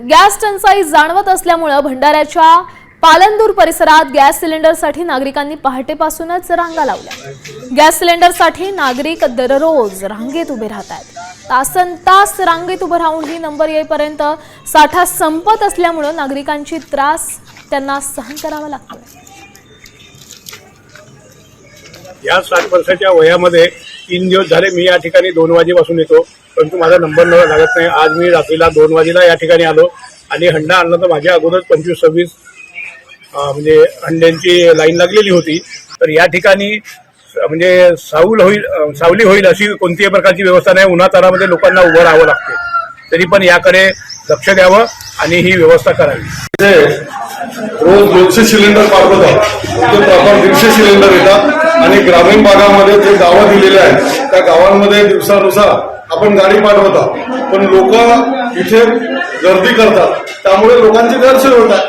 Gas टंचाई जाणवत असल्यामुळे भंडाऱ्याच्या पालनदूर परिसरात गॅस सिलेंडरसाठी नागरिकांनी पहाटेपासूनच रांगा लावल्या। गॅस सिलेंडरसाठी नागरिक दररोज रांगेत उभे राहतात। तासनतास रांगेत उभे राहून ही नंबर येईपर्यंत साठा संपत असल्यामुळे नागरिकांची त्रास त्यांना सहन करावा लागतो। या 60 वर्षाच्या वयामध्ये 3 दिवस झाले मी या ठिकाणी 2 वाजेपासून येतो, परंतु माझा नंबर लागत नाही। आज मी रात्रीला 2 वाजेला या ठिकाणी आलो आणि हंडा आणला तर माझ्या अगोदर 25-26 म्हणजे हंड्यांची लाईन लागलेली होती। तर या ठिकाणी म्हणजे सावली होईल अशी कोणत्याही प्रकारची व्यवस्था नाही। उन्हातानामध्ये लोकांना उभं राहावं लागते, तरी पण याकडे लक्ष द्यावं आणि ही व्यवस्था करावी। रोज 200 सिलेंडर पाठवतात, ते प्रॉपर 150 सिलेंडर येतात आणि ग्रामीण भागामध्ये जे गावं दिलेले आहेत त्या गावांमध्ये दिवसानुसार आपण गाडी पाठवतात, पण लोक इथे गर्दी करतात, त्यामुळे लोकांची गैरसोय होतात।